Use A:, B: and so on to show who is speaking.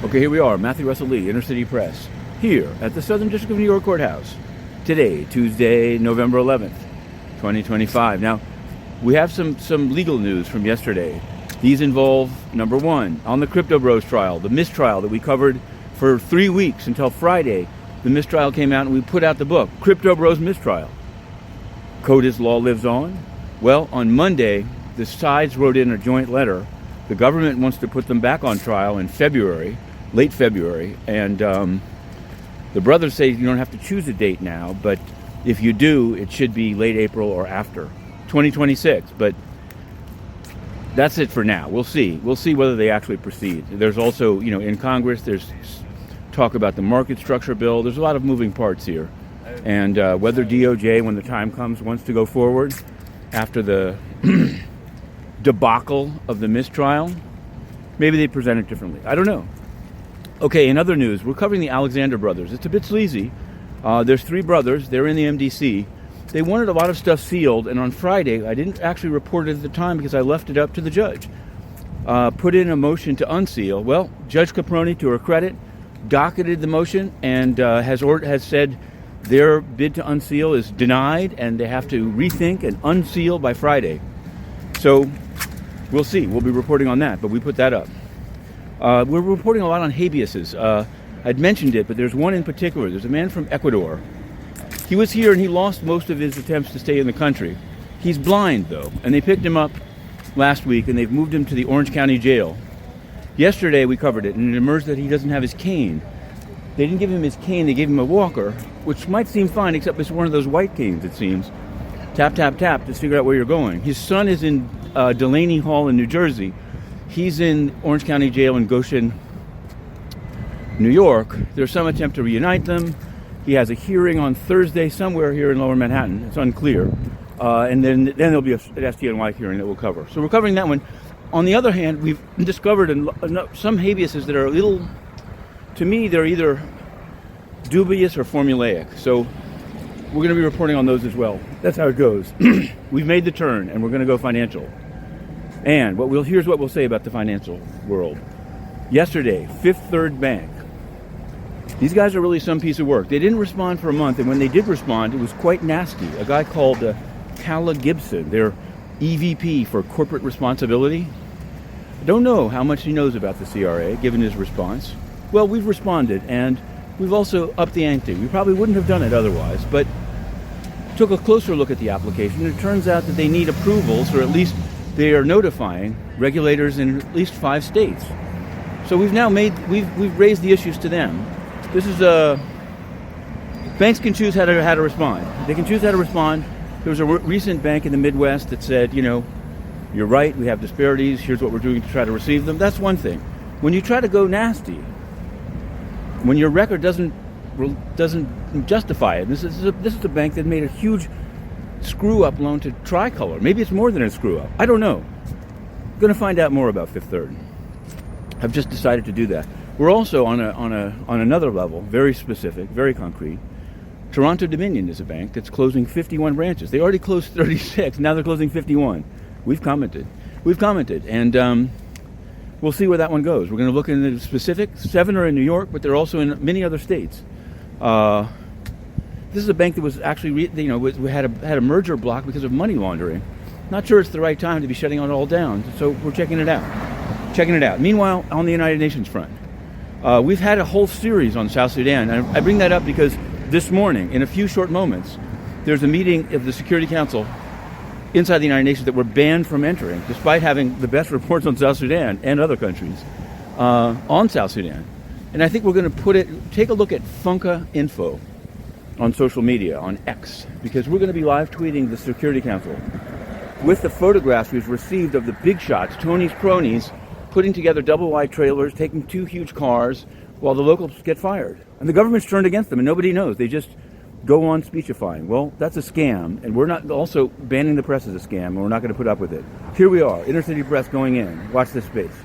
A: Okay, here we are, Matthew Russell Lee, Inner City Press, here at the Southern District of New York Courthouse. Today, Tuesday, November 11th, 2025. Now, we have some legal news from yesterday. These involve, number one, on the Crypto Bros trial, the mistrial that we covered for 3 weeks until Friday. The mistrial came out and we put out the book, Crypto Bros Mistrial. Code is Law Lives On. Well, on Monday, the sides wrote in a joint letter. The government wants to put them back on trial in February, late February, and the brothers say you don't have to choose a date now, but if you do, it should be late April or after 2026. But that's it for now. We'll see. We'll see whether they actually proceed. There's also, in Congress, there's talk about the market structure bill. There's a lot of moving parts here. And whether DOJ, when the time comes, wants to go forward after the debacle of the mistrial, maybe they present it differently. I don't know. Okay, in other news, we're covering the Alexander brothers. It's a bit sleazy. There's 3 brothers. They're in the MDC. They wanted a lot of stuff sealed, and on Friday, I didn't actually report it at the time because I left it up to the judge. Put in a motion to unseal. Well, Judge Caproni, to her credit, docketed the motion and has said their bid to unseal is denied, and they have to rethink and unseal by Friday. So we'll see. We'll be reporting on that, but we put that up. We're reporting a lot on habeases. I'd mentioned it, but there's one in particular. There's a man from Ecuador. He was here and he lost most of his attempts to stay in the country. He's blind, though, and they picked him up last week and they've moved him to the Orange County Jail. Yesterday we covered it, and it emerged that he doesn't have his cane. They didn't give him his cane, they gave him a walker, which might seem fine, except it's one of those white canes, it seems. Tap, tap, tap to figure out where you're going. His son is in Delaney Hall in New Jersey. He's in Orange County Jail in Goshen, New York. There's some attempt to reunite them. He has a hearing on Thursday somewhere here in Lower Manhattan. It's unclear. And then there'll be an SDNY hearing that we'll cover. So we're covering that one. On the other hand, we've discovered some habeases that are a little, to me, they're either dubious or formulaic. So we're going to be reporting on those as well. That's how it goes. We've made the turn, and we're going to go financial. And here's what we'll say about the financial world. Yesterday, Fifth Third Bank. These guys are really some piece of work. They didn't respond for a month, and when they did respond, it was quite nasty. A guy called Calla Gibson, their EVP for corporate responsibility. I don't know how much he knows about the CRA, given his response. Well, we've responded, and we've also upped the ante. We probably wouldn't have done it otherwise, but took a closer look at the application. It turns out that they need approvals, or at least they are notifying regulators in at least 5 states. So we've raised the issues to them. This is banks can choose how to respond. They can choose how to respond. There was a recent bank in the Midwest that said, you're right, we have disparities, here's what we're doing to try to receive them. That's one thing. When you try to go nasty, when your record doesn't justify it, this is a bank that made a huge screw-up loan to Tricolor. Maybe it's more than a screw-up. I don't know. I'm going to find out more about Fifth Third. I've just decided to do that. We're also on another level, very specific, very concrete. Toronto Dominion is a bank that's closing 51 branches. They already closed 36. Now they're closing 51. We've commented, and we'll see where that one goes. We're going to look into the specifics. 7 are in New York, but they're also in many other states. This is a bank that was actually, had a merger block because of money laundering. Not sure it's the right time to be shutting it all down, so we're checking it out. Meanwhile, on the United Nations front, we've had a whole series on South Sudan. And I bring that up because this morning, in a few short moments, there's a meeting of the Security Council inside the United Nations that we're banned from entering, despite having the best reports on South Sudan and other countries on South Sudan. And I think we're going to take a look at Funka Info on social media, on X, because we're going to be live tweeting the Security Council with the photographs we've received of the big shots, Tony's cronies, putting together double-wide trailers, taking 2 huge cars, while the locals get fired. And the government's turned against them, and nobody knows. They just go on speechifying. Well, that's a scam, and we're not also banning the press as a scam, and we're not going to put up with it. Here we are, Inner City Press going in. Watch this space.